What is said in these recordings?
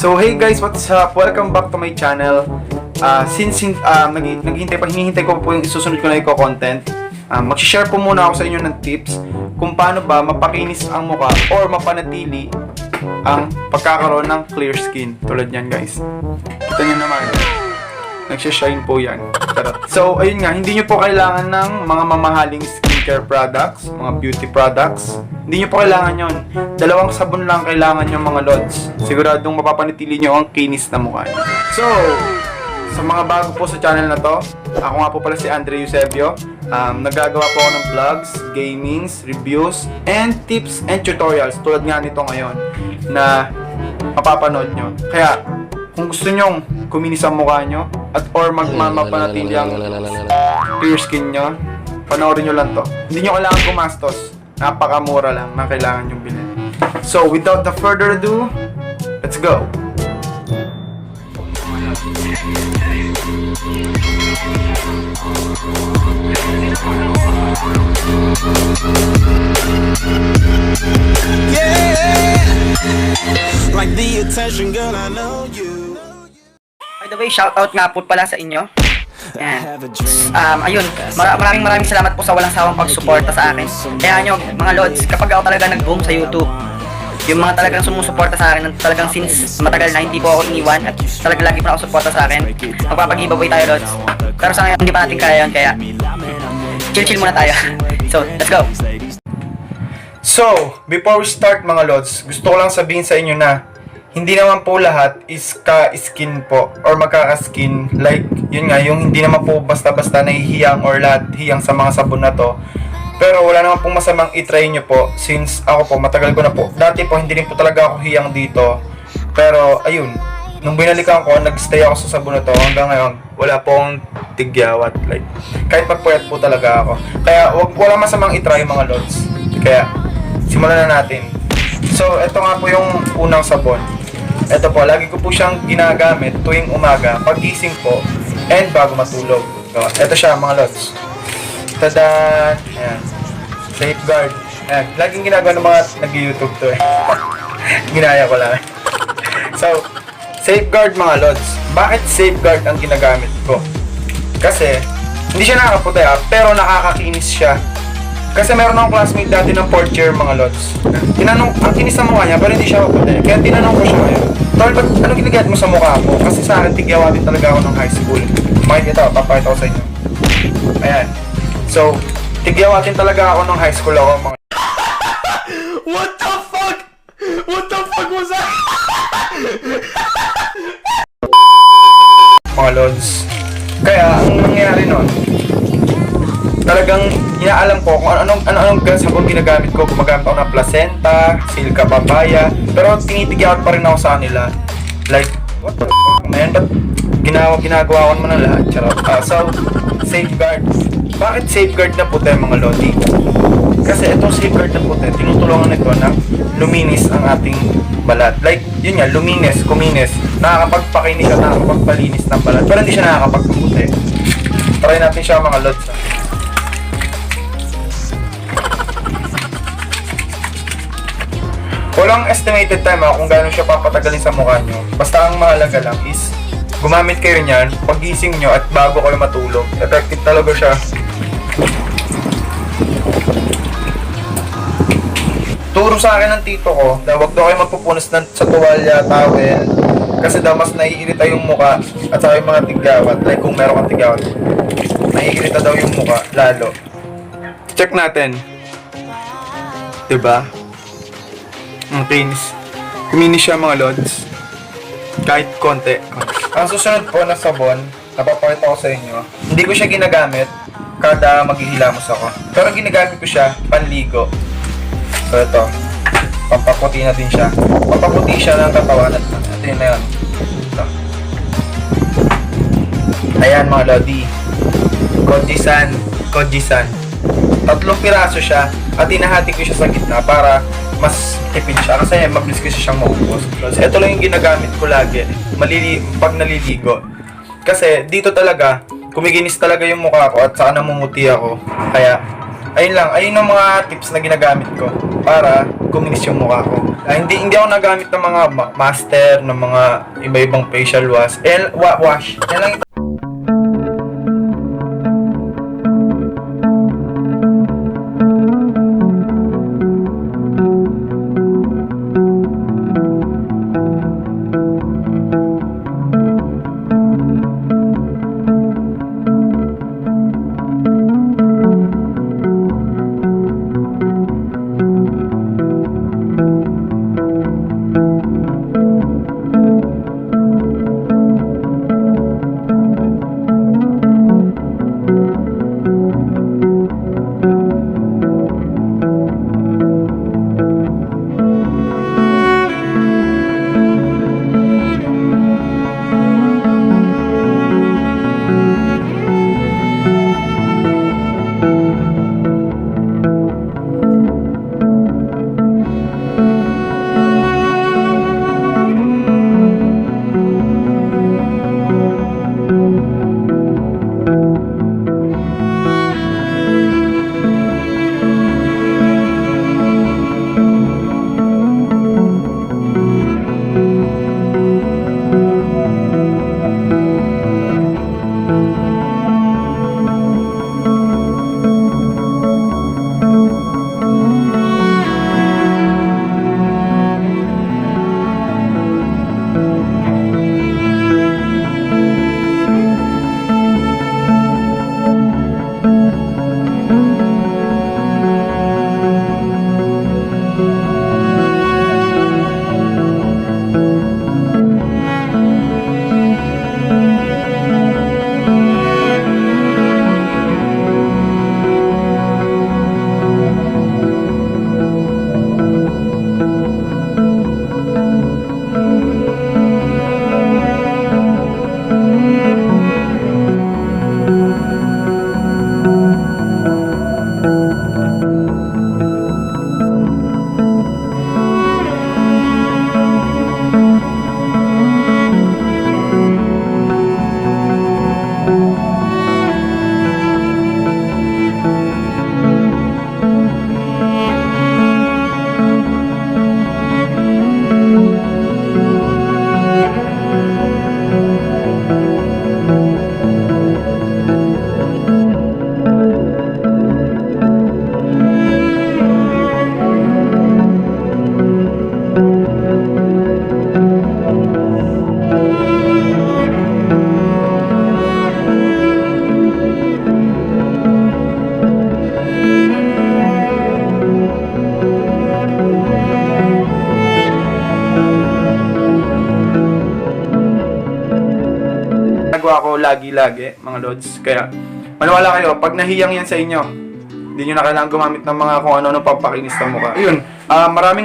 So hey guys, what's up? Welcome back to my channel. Hinihintay ko po yung isusunod ko na content. Mag-share po muna ako sa inyo ng tips kung paano ba mapakinis ang mukha or mapanatili ang pagkakaroon ng clear skin. Tulad yan guys. Ito nyo naman. Nagsishine po yan. So ayun nga, hindi nyo po kailangan ng mga mamahaling skincare products, mga beauty products. Hindi nyo po kailangan yon. Dalawang sabon lang kailangan yung mga lods. Siguradong mapapanatili nyo ang kinis na mukha nyo. So, sa mga bago po sa channel na to, ako nga po pala si Andre Eusebio. Nagagawa po ako ng vlogs, gamings, reviews, and tips and tutorials tulad nga nito ngayon na mapapanood nyo. Kaya, kung gusto nyong kuminis ang mukha nyo at or mapanatili ang clear skin nyo, panoorin nyo lang to. Hindi nyo kailangan gumastos. Napakamura lang na kailangan nyong bilhin. So, without the further ado, let's go! Yeah, like the attention, girl, I know you. By the way, shoutout nga po pala sa inyo. Yan. Ayun, maraming salamat po sa walang sawang pagsuporta sa akin. Kaya nyo, mga lods, kapag ako talaga nag-boom sa YouTube, yung mga talagang sumusuporta sa akin, talagang since matagal na hindi po ako iniwan at talagang lagi po na ako suporta sa akin, magpapag-giveaway tayo lods. Pero sa ngayon, hindi pa natin kaya yun, kaya chill muna tayo. So, let's go! So, before we start mga lods, gusto ko lang sabihin sa inyo na hindi naman po lahat is ka-skin po or magkaka-skin. Like, yun nga, yung hindi naman po basta-basta nahihiyang or lahat hiyang sa mga sabon na to. Pero wala naman pong masamang itry nyo po since ako po, matagal ko na po. Dati po, hindi rin po talaga ako hiyang dito. Pero, ayun, nung binalikan ko, nag-stay ako sa sabon na to. Hanggang ngayon, wala pong tigyawat. Like, kahit magpuyat po talaga ako. Kaya, wala masamang itry mga lods. Kaya, simulan na natin. So, ito nga po yung unang sabon. Ito po, lagi ko po siyang ginagamit tuwing umaga, pagising po, and bago matulog. So, ito siya mga lods. Tada! Ayan. Safeguard. Ayan. Laging ginagawa ng mga nag-YouTube to eh. Ginaya ko lang. So, Safeguard mga lods. Bakit Safeguard ang ginagamit ko? Kasi, hindi siya nakakaputi pero nakakakinis siya. Kasi meron akong classmate dati ng 4th year mga lods. Tinanong, ang kinis ng mukha niya pero hindi siya maputi. Kaya tinanong ko siya ngayon, Tol, ba't anong ginagamit mo sa mukha ko? Kasi sa akin, tigyawatin talaga ako ng high school. Mind ito, papakita ko sa inyo. Ayan. So, tigyawatin talaga ako ng high school ako mga... What the fuck? What the fuck was that? Mga lods. Kaya, ang nangyayari nun, talagang inaalam ko kung anong sabon ginagamit ko. Gumagamit ako ng placenta, silka papaya, pero tinitigyan pa rin ako sa kanila. Like, what the fuck man? Ba't ginagawa ko naman ang lahat? Charot. So, Safeguard. Bakit Safeguard na puti mga lodi? Kasi itong Safeguard na puti, tinutulungan nito na luminis ang ating balat. Like, yun nga, kuminis. Nakakapagpakinis at nakakapagpalinis ng balat. Pero hindi siya nakakapagpaputi. Try natin siya mga lods. Walang estimated time kung gano'n siya papatagalin sa mukha nyo. Basta ang mahalaga lang is gumamit kayo niyan pagising nyo at bago kayo matulog. Effective talaga siya. Turo sa akin ng tito ko na huwag daw kayo magpupunas sa tuwalya, towel, kasi daw mas naiirita yung mukha at saka yung mga tigyawat. Like kung meron kang tigyawat, naiirita daw yung mukha lalo. Check natin. Diba? Ang kuminis siya mga lods. Kahit konti. Ang susunod po na sabon, napapakita ko sa inyo. Hindi ko siya ginagamit kada maghihilamos ako. Pero ginagamit ko siya panligo. So ito, pampaputi na din siya. Pampaputi siya ng katawan at ito yun na yun. Ito. Ayan mga lodi. Kojisan. 3 piraso siya at hinahati ko siya sa gitna para mas tipid siya kasi mabilis kasi siyang maubos. So, ito lang yung ginagamit ko lagi pag naliligo. Kasi dito talaga, kumiginis talaga yung mukha ko at saka namumuti ako. Kaya ayun lang, ayun ang mga tips na ginagamit ko para kuminis yung mukha ko. Hindi ako nagamit ng mga master, ng mga iba-ibang facial wash. Wash. Yan lang ito. Ginagawa ko lagi-lagi, mga lods. Kaya, maniwala kayo, pag nahiyang yan sa inyo, hindi nyo na kailangan gumamit ng mga kung ano-ano pampakinis ng mukha. Ayun,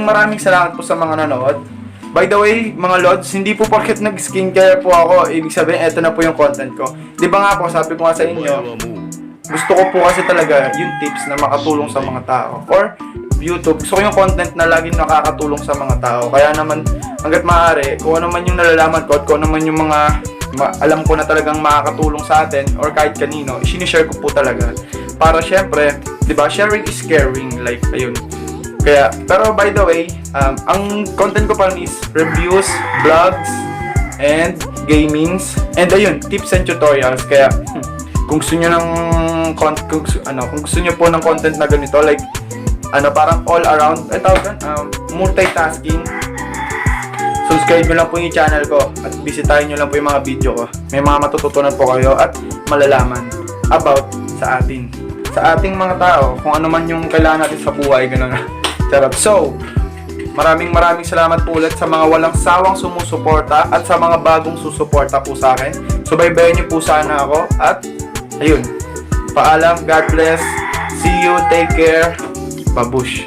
maraming salamat po sa mga nanood. By the way, mga lods, hindi po porket nag-skincare po ako, ibig sabihin, eto na po yung content ko. Di ba nga po, sabi ko nga sa inyo, gusto ko po kasi talaga yung tips na makatulong sa mga tao. Or, YouTube, gusto ko yung content na laging nakakatulong sa mga tao. Kaya naman, hanggat maaari, kung ano man yung nalalaman ko at kung ano man yung mga alam ko na talagang makakatulong sa atin or kahit kanino, sinishare ko po talaga. Para syempre, di ba, sharing is caring, like, ayun. Kaya, pero by the way, ang content ko pa rin is reviews, vlogs, and gamings, and ayun, tips and tutorials. Kaya, kung gusto nyo ng kung gusto nyo po ng content na ganito, like, parang all around, multitasking, subscribe nyo lang po yung channel ko at bisitahin nyo lang po yung mga video ko. May mga matututunan po kayo at malalaman about sa ating mga tao, kung ano man yung kailangan natin sa buhay, gano'n na. Charot. So, maraming salamat po ulit sa mga walang sawang sumusuporta at sa mga bagong susuporta po sa akin. Subaybayan nyo po sana ako at ayun, paalam, God bless, see you, take care, babush.